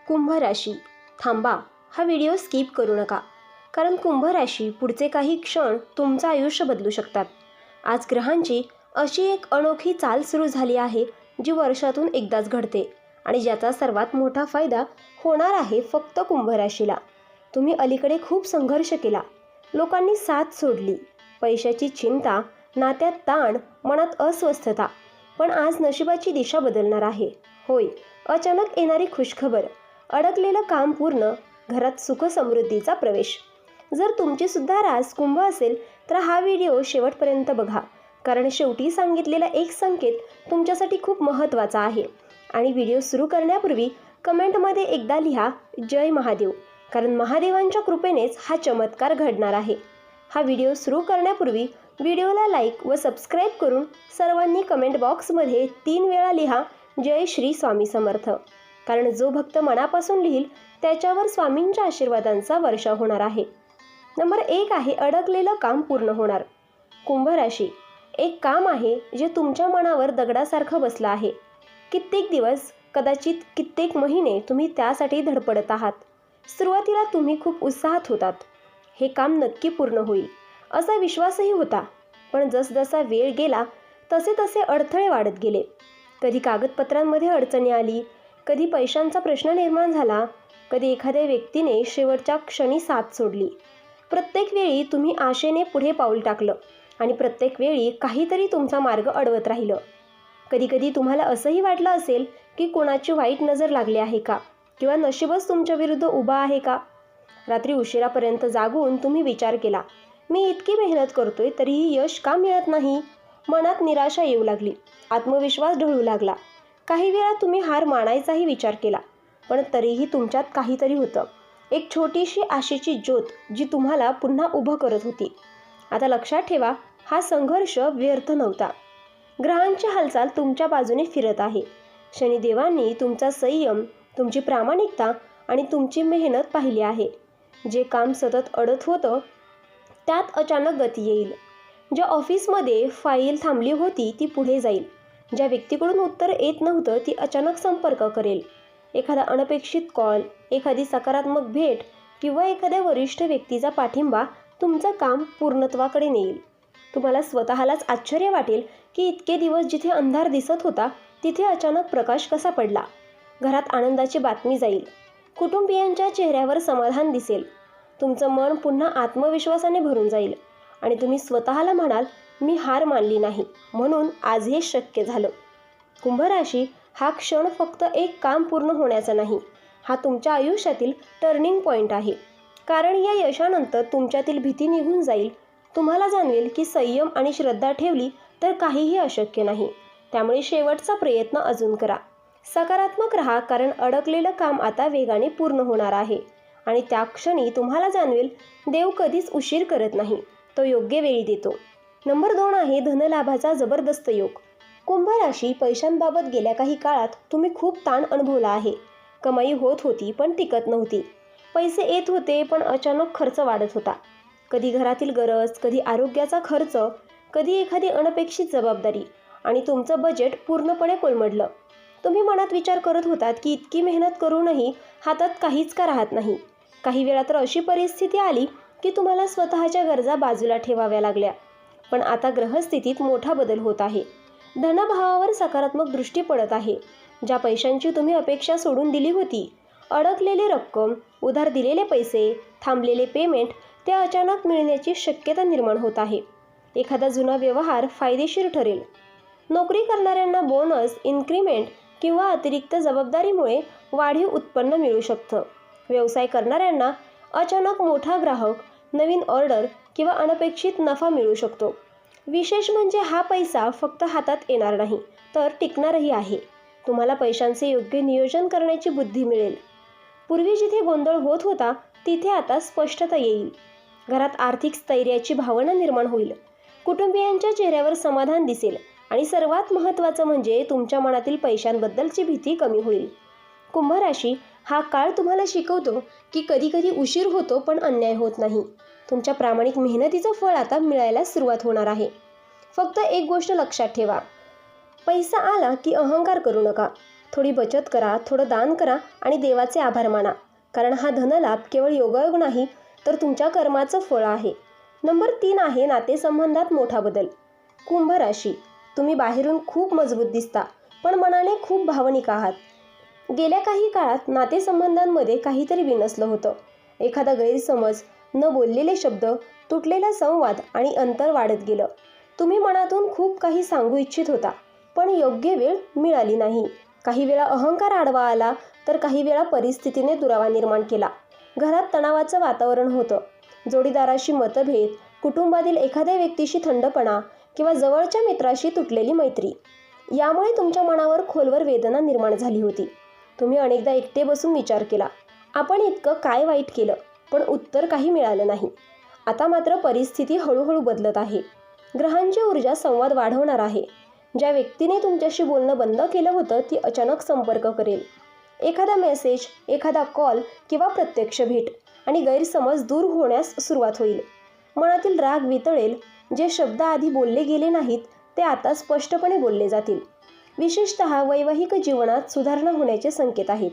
कुंभ राशी, थांबा, हा व्हिडिओ स्किप करू नका, कारण कुंभ राशी पुढचे काही क्षण तुमचं आयुष्य बदलू शकतात. आज ग्रहांची अशी एक अनोखी चाल सुरू झाली आहे जी वर्षातून एकदाच घडते आणि ज्याचा सर्वात मोठा फायदा होणार आहे फक्त कुंभ राशीला. तुम्ही अलीकडे खूप संघर्ष केला, लोकांनी साथ सोडली, पैशाची चिंता, नात्यात ताण, मनात अस्वस्थता, पण आज नशिबाची दिशा बदलणार आहे. होय, अचानक येणारी खुशखबर, अडकलेलं काम पूर्ण, घरात सुख समृद्धीचा प्रवेश. जर तुमची सुद्धा रास कुंभ असेल तर हा व्हिडिओ शेवटपर्यंत बघा, कारण शेवटी सांगितलेला एक संकेत तुमच्यासाठी खूप महत्त्वाचा आहे. आणि व्हिडिओ सुरू करण्यापूर्वी कमेंटमध्ये एकदा लिहा जय महादेव, कारण महादेवांच्या कृपेनेच हा चमत्कार घडणार आहे. हा व्हिडिओ सुरू करण्यापूर्वी व्हिडिओला लाईक व सबस्क्राईब करून सर्वांनी कमेंट बॉक्समध्ये 3 वेळा लिहा जय श्री स्वामी समर्थ, कारण जो भक्त मनापासून लिहिल त्याच्यावर स्वामींच्या आशीर्वादांचा वर्षाव होणार आहे. नंबर 1 आहे अडकलेलं काम पूर्ण होणार. कुंभ राशी, एक काम आहे जे तुमच्या मनावर दगडासारखं बसलं आहे. कित्येक दिवस, कदाचित कित्येक महिने तुम्ही त्यासाठी धडपडत आहात. सुरुवातीला तुम्ही खूप उत्साहात होतात, हे काम नक्की पूर्ण होईल असा विश्वासही होता. पण जसजसा वेळ गेला तसे तसे अडथळे वाढत गेले. कधी कागदपत्रांमध्ये अडचणी आली, कधी पैशांचा प्रश्न निर्माण झाला, कधी एखाद्या व्यक्तीने शेवटच्या क्षणी साथ सोडली. प्रत्येक वेळी तुम्ही आशेने पुढे पाऊल टाकलं आणि प्रत्येक वेळी काहीतरी तुमचा मार्ग अडवत राहिलं. कधीकधी तुम्हाला असंही वाटलं असेल की कोणाची वाईट नजर लागली आहे का, किंवा नशीबच तुमच्या विरुद्ध उभा आहे का. रात्री उशिरापर्यंत जागून तुम्ही विचार केला, मी इतकी मेहनत करतोय तरीही यश का मिळत नाही. मनात निराशा येऊ लागली, आत्मविश्वास ढळू लागला. काही वेळा तुम्ही हार मानायचाही विचार केला, पण तरीही तुमच्यात काहीतरी होतं, एक छोटीशी आशेची ज्योत जी तुम्हाला पुन्हा उभं करत होती. आता लक्षात ठेवा, हा संघर्ष व्यर्थ नव्हता. ग्रहांची हालचाल तुमच्या बाजूने फिरत आहे. शनिदेवांनी तुमचा संयम, तुमची प्रामाणिकता आणि तुमची मेहनत पाहिली आहे. जे काम सतत अडत होतं त्यात अचानक गती येईल. ज्या ऑफिसमध्ये फाईल थांबली होती ती पुढे जाईल. ज्या व्यक्तीकडून उत्तर येत नव्हतं ती अचानक संपर्क करेल. एखादा अनपेक्षित कॉल, एखादी सकारात्मक भेट किंवा एखाद्या वरिष्ठ व्यक्तीचा पाठिंबा तुमचं काम पूर्णत्वाकडे नेईल. तुम्हाला स्वतःलाच आश्चर्य वाटेल की इतके दिवस जिथे अंधार दिसत होता तिथे अचानक प्रकाश कसा पडला. घरात आनंदाची बातमी जाईल. कुटुंबियांच्या चेहऱ्यावर समाधान दिसेल. तुमचं मन पुन्हा आत्मविश्वासाने भरून जाईल आणि तुम्ही स्वतःला म्हणाल, मी हार मानली नाही, म्हणून आज हे शक्य झालं. कुंभ राशी, हा क्षण फक्त एक काम पूर्ण होण्याचा नाही, हा तुमच्या आयुष्यातील टर्निंग पॉईंट आहे. कारण या यशानंतर तुमच्यातील भीती निघून जाईल. तुम्हाला जाणवेल की संयम आणि श्रद्धा ठेवली तर काहीही अशक्य नाही. त्यामुळे शेवटचा प्रयत्न अजून करा. सकारात्मक राहा, कारण अडकलेलं काम आता वेगाने पूर्ण होणार आहे. आणि त्या क्षणी तुम्हाला जाणवेल, देव कधीच उशीर करत नाही, तो योग्य वेळी देतो. नंबर 2 आहे धनलाभाचा जबरदस्त योग. कुंभ राशी, पैशांबाबत गेल्या काही काळात तुम्ही खूप ताण अनुभवला आहे. कमाई होत होती पण टिकत नव्हती. पैसे येत होते पण अचानक खर्च वाढत होता. कधी घरातील गरज, कधी आरोग्याचा खर्च, कधी एखादी अनपेक्षित जबाबदारी, आणि तुमचं बजेट पूर्णपणे कोलमडलं. तुम्ही मनात विचार करत होतात की इतकी मेहनत करूनही हातात काहीच का राहत नाही. काही वेळा तर अशी परिस्थिती आली की तुम्हाला स्वतःच्या गरजा बाजूला ठेवाव्या लागल्या. पण आता ग्रहस्थितीत मोठा बदल होत आहे. धनभावावर सकारात्मक दृष्टी पडत आहे. ज्या पैशांची तुम्ही अपेक्षा सोडून दिली होती, अडकलेली रक्कम, उधार दिलेले पैसे, थांबलेले पेमेंट, ते अचानक मिळण्याची शक्यता निर्माण होत आहे. एखादा जुना व्यवहार फायदेशीर ठरेल. नोकरी करणाऱ्यांना बोनस, इन्क्रिमेंट किंवा अतिरिक्त जबाबदारीमुळे वाढीव उत्पन्न मिळू शकतं. व्यवसाय करणाऱ्यांना अचानक मोठा ग्राहक, नवीन ऑर्डर किंवा अनपेक्षित नफा मिळू शकतो. विशेष म्हणजे हा पैसा फक्त हातात येणार नाही, तर टिकणारही आहे. तुम्हाला पैशांचे योग्य नियोजन करण्याची बुद्धी मिळेल. पूर्वी जिथे गोंधळ होत होता तिथे आता स्पष्टता येईल. घरात आर्थिक स्थैर्याची भावना निर्माण होईल. कुटुंबियांच्या चेहऱ्यावर समाधान दिसेल आणि सर्वात महत्त्वाचं म्हणजे तुमच्या मनातील पैशांबद्दलची भीती कमी होईल. कुंभ राशी, हा काळ तुम्हाला शिकवतो की कधीकधी उशीर होतो पण अन्याय होत नाही. तुमच्या प्रामाणिक मेहनतीचं फळ आता मिळायला सुरुवात होणार आहे. फक्त एक गोष्ट लक्षात ठेवा, पैसा आला की अहंकार करू नका. थोडी बचत करा, थोडं दान करा आणि देवाचे आभार माना, कारण हा धनलाभ केवळ योगायोग नाही तर तुमच्या कर्माचं फळ आहे. नंबर 3 आहे नातेसंबंधात मोठा बदल. कुंभ राशी, तुम्ही बाहेरून खूप मजबूत दिसता, पण मनाने खूप भावनिक आहात. गेल्या काही काळात नातेसंबंधांमध्ये काहीतरी बिनसलं होतं. एखादा गैरसमज, न बोललेले शब्द, तुटलेला संवाद आणि अंतर वाढत गेलं. तुम्ही मनातून खूप काही सांगू इच्छित होता, पण योग्य वेळ मिळाली नाही. काही वेळा अहंकार आडवा आला, तर काही वेळा परिस्थितीने दुरावा निर्माण केला. घरात तणावाचं वातावरण होतं. जोडीदाराशी मतभेद, कुटुंबातील एखाद्या व्यक्तीशी थंडपणा किंवा जवळच्या मित्राशी तुटलेली मैत्री, यामुळे तुमच्या मनावर खोलवर वेदना निर्माण झाली होती. तुम्ही अनेकदा एकटे बसून विचार केला, आपण इतकं काय वाईट केलं, पण उत्तर काही मिळालं नाही. आता मात्र परिस्थिती हळूहळू बदलत आहे. ग्रहांची ऊर्जा संवाद वाढवणार आहे. ज्या व्यक्तीने तुमच्याशी बोलणं बंद केलं होतं ती अचानक संपर्क करेल. एखादा मेसेज, एखादा कॉल किंवा प्रत्यक्ष भेट आणि गैरसमज दूर होण्यास सुरुवात होईल. मनातील राग वितळेल. जे शब्द आधी बोलले गेले नाहीत ते आता स्पष्टपणे बोलले जातील. विशेषतः वैवाहिक जीवनात सुधारणा होण्याचे संकेत आहेत.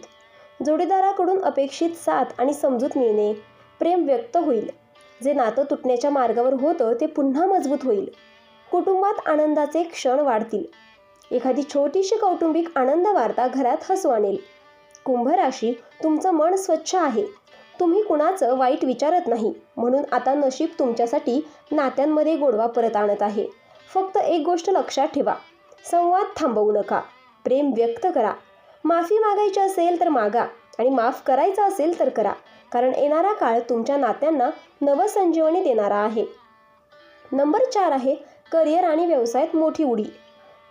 जोडीदाराकडून अपेक्षित साथ आणि समजूत मिळणे, प्रेम व्यक्त होईल. जे नातं तुटण्याच्या मार्गावर होतं ते पुन्हा मजबूत होईल. कुटुंबात आनंदाचे क्षण वाढतील. एखादी छोटीशी कौटुंबिक आनंद वार्ता घरात हसू आणेल. कुंभ राशी, तुमचं मन स्वच्छ आहे. तुम्ही कुणाचं वाईट विचारत नाही, म्हणून आता नशीब तुमच्यासाठी नात्यांमध्ये गोडवा परत आणत आहे. फक्त एक गोष्ट लक्षात ठेवा, संवाद थांबवू नका, प्रेम व्यक्त करा. माफी मागायची असेल तर मागा आणि माफ करायचं असेल तर करा, कारण येणारा काळ तुमच्या नात्यांना नवसंजीवनी देणारा आहे. नंबर 4 आहे करिअर आणि व्यवसायात मोठी उडी.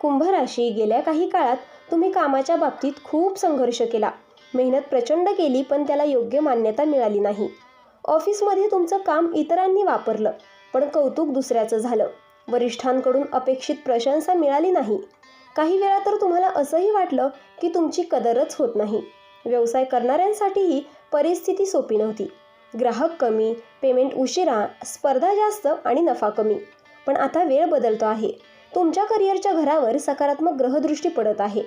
कुंभ राशी, गेल्या काही काळात तुम्ही कामाच्या बाबतीत खूप संघर्ष केला. मेहनत प्रचंड केली, पण त्याला योग्य मान्यता मिळाली नाही. ऑफिसमध्ये तुमचं काम इतरांनी वापरलं, पण कौतुक दुसऱ्याचं झालं. वरिष्ठांकडून अपेक्षित प्रशंसा मिळाली नाही. काही वेळा तर तुम्हाला असंही वाटलं की तुमची कदरच होत नाही. व्यवसाय करणाऱ्यांसाठीही परिस्थिती सोपी नव्हती. ग्राहक कमी, पेमेंट उशिरा, स्पर्धा जास्त आणि नफा कमी. पण आता वेळ बदलतो आहे. तुमच्या करिअरच्या घरावर सकारात्मक ग्रहदृष्टी पडत आहे.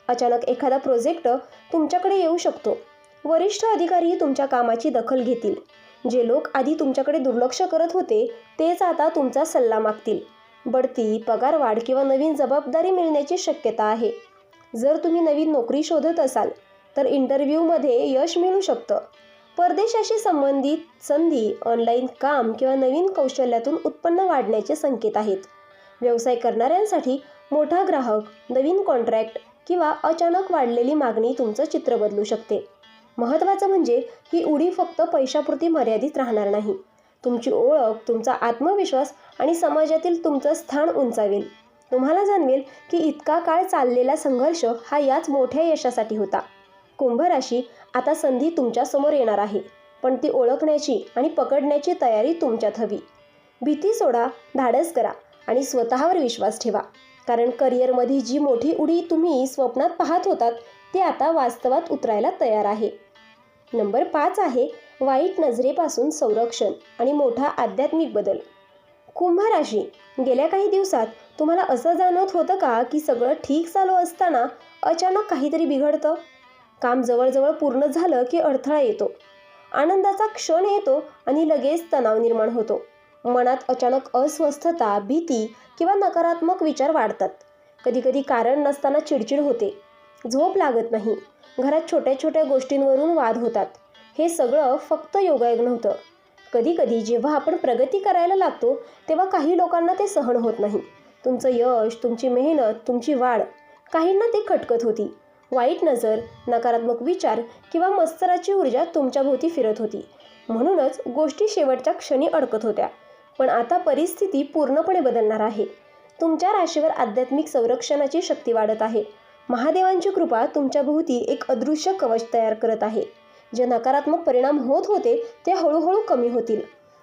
अचानक एखादा प्रोजेक्ट तुमच्याकडे येऊ शकतो. वरिष्ठ अधिकारी तुमच्या कामाची दखल घेतील. जे लोक आधी तुमच्याकडे दुर्लक्ष करत होते तेच आता तुमचा सल्ला मागतील. बढती, पगारवाढ किंवा नवीन जबाबदारी मिळण्याची शक्यता आहे. जर तुम्ही नवीन नोकरी शोधत असाल तर इंटरव्ह्यूमध्ये यश मिळू शकतं. परदेशाशी संबंधित संधी, ऑनलाईन काम किंवा नवीन कौशल्यातून उत्पन्न वाढण्याचे संकेत आहेत. व्यवसाय करणाऱ्यांसाठी मोठा ग्राहक, नवीन कॉन्ट्रॅक्ट किंवा अचानक वाढलेली मागणी तुमचं चित्र बदलू शकते. महत्त्वाचं म्हणजे ही उडी फक्त पैशापुरती मर्यादित राहणार नाही. तुमची ओळख, तुमचा आत्मविश्वास आणि समाजातील तुमचं स्थान उंचावेल. तुम्हाला जाणवेल की इतका काळ चाललेला संघर्ष हा याच मोठ्या यशासाठी होता. कुंभ राशी, आता संधी तुमच्यासमोर येणार आहे, पण ती ओळखण्याची आणि पकडण्याची तयारी तुमच्यात हवी. भीती सोडा, धाडस करा आणि स्वतःवर विश्वास ठेवा, कारण करिअरमध्ये जी मोठी उडी तुम्ही स्वप्नात पाहत होतात ती आता वास्तवात उतरायला तयार आहे. नंबर 5 आहे वाईट नजरेपासून संरक्षण आणि मोठा आध्यात्मिक बदल. कुंभ राशी, गेल्या काही दिवसात तुम्हाला असं जाणवत होतं का की सगळं ठीक चालू असताना अचानक काहीतरी बिघडतं? काम जवळजवळ पूर्ण झालं की अडथळा येतो. आनंदाचा क्षण येतो आणि लगेच तणाव निर्माण होतो. मनात अचानक अस्वस्थता, भीती किंवा नकारात्मक विचार वाढतात. कधीकधी कारण नसताना चिडचिड होते. झोप लागत नाही. घरात छोट्या छोट्या गोष्टींवरून वाद होतात. हे सगळं फक्त योगायोग नव्हतं. कधीकधी जेव्हा आपण प्रगती करायला लागतो तेव्हा काही लोकांना ते सहन होत नाही. तुमचं यश, तुमची मेहनत, तुमची वाढ, काहींना ते खटकत होती. वाईट नजर, नकारात्मक विचार किंवा मत्सराची ऊर्जा तुमच्याभोवती फिरत होती. म्हणूनच गोष्टी शेवटच्या क्षणी अडकत होत्या. पण आता परिस्थिती पूर्णपणे बदलणार आहे. तुमच्या राशीवर आध्यात्मिक संरक्षणाची शक्ती वाढत आहे. महादेवांची कृपा तुमच्याभोवती एक अदृश्य कवच तयार करत आहे. जे नकारात्मक परिणाम होत होते ते हळूहळू कमी होतील.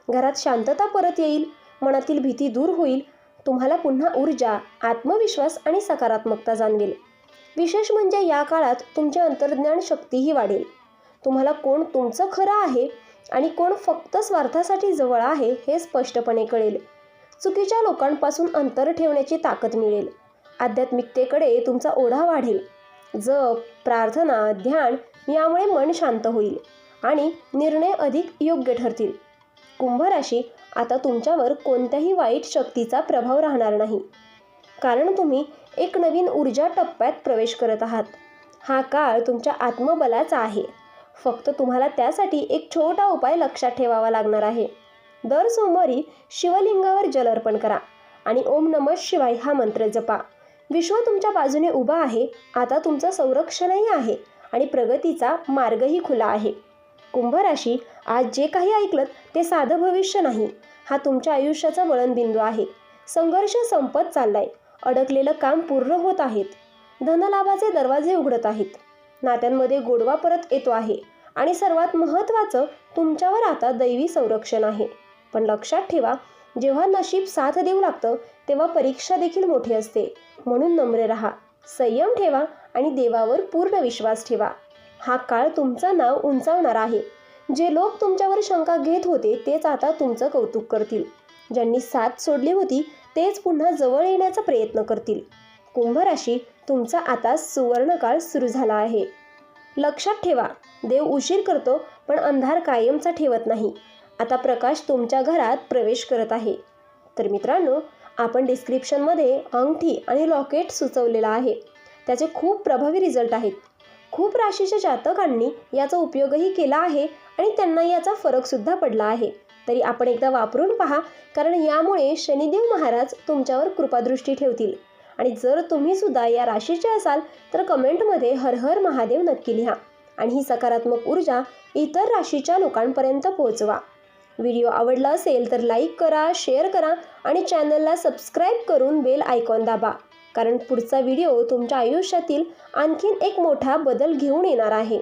घरात शांतता परत येईल. मनातील भीती दूर होईल. तुम्हाला पुन्हा ऊर्जा, आत्मविश्वास आणि सकारात्मकता जाणवेल. विशेष म्हणजे या काळात तुमची अंतर्ज्ञान शक्तीही वाढेल. तुम्हाला कोण तुमचं खरं आहे आणि कोण फक्त स्वार्थासाठी जवळ आहे हे स्पष्टपणे कळेल. चुकीच्या लोकांपासून अंतर ठेवण्याची ताकद मिळेल. आध्यात्मिकतेकडे तुमचा ओढा वाढेल. जप, प्रार्थना, ध्यान यामुळे मन शांत होईल आणि निर्णय अधिक योग्य ठरतील. कुंभ राशी, आता तुमच्यावर कोणत्याही वाईट शक्तीचा प्रभाव राहणार नाही, कारण तुम्ही एक नवीन ऊर्जा टप्प्यात प्रवेश करत आहात. हा काळ तुमच्या आत्मबलाचा आहे. फक्त तुम्हाला त्यासाठी एक छोटा उपाय लक्षात ठेवावा लागणार आहे. दर सोमवारी शिवलिंगावर जल अर्पण करा आणि ओम नमः शिवाय हा मंत्र जपा. विश्व तुमच्या बाजूने उभा आहे. आता तुमचं संरक्षणही आहे आणि प्रगतीचा मार्गही खुला आहे. कुंभ राशी, आज जे काही ऐकलत ते साधं भविष्य नाही. हा तुमच्या आयुष्याचा वळणबिंदू आहे. संघर्ष संपत चाललाय. अडकलेलं काम पूर्ण होत आहेत. धनलाभाचे दरवाजे उघडत आहेत. नात्यांमध्ये गोडवा परत येतो आहे आणि सर्वात महत्त्वाचं, तुमच्यावर आता दैवी संरक्षण आहे. पण लक्षात ठेवा, जेव्हा नशीब साथ देऊ लागतं तेव्हा परीक्षा देखील मोठी असते. म्हणून नम्र राहा, संयम ठेवा आणि देवावर पूर्ण विश्वास ठेवा. हा काळ तुमचं नाव उंचावणार आहे. जे लोक तुमच्यावर शंका घेत होते तेच आता तुमचं कौतुक करतील. ज्यांनी साथ सोडली होती तेच पुन्हा जवळ येण्याचा प्रयत्न करतील. कुंभ राशी, तुमचा आता सुवर्णकाळ सुरू झाला आहे. लक्षात ठेवा, देव उशीर करतो पण अंधार कायमचा ठेवत नाही. आता प्रकाश तुमच्या घरात प्रवेश करत आहे. तर मित्रांनो, आपण डिस्क्रिप्शनमध्ये अंगठी आणि लॉकेट सुचवलेला आहे. त्याचे खूप प्रभावी रिझल्ट आहेत. खूप राशीच्या जातकांनी याचा उपयोगही केला आहे आणि त्यांना याचा फरकसुद्धा पडला आहे. तरी आपण एकदा वापरून पहा, कारण यामुळे शनिदेव महाराज तुमच्यावर कृपादृष्टी ठेवतील. आणि जर तुम्ही सुद्धा या राशीचे असाल तर कमेंटमध्ये हर हर महादेव नक्की लिहा आणि ही सकारात्मक ऊर्जा इतर राशीच्या लोकांपर्यंत पोहोचवा. व्हिडिओ आवडला असेल तर लाईक करा, शेअर करा आणि चॅनलला सबस्क्राईब करून बेल आयकॉन दाबा, कारण पुढचा व्हिडिओ तुमच्या आयुष्यातील आणखीन एक मोठा बदल घेऊन येणार आहे.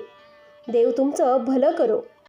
देव तुमचं भलं करो.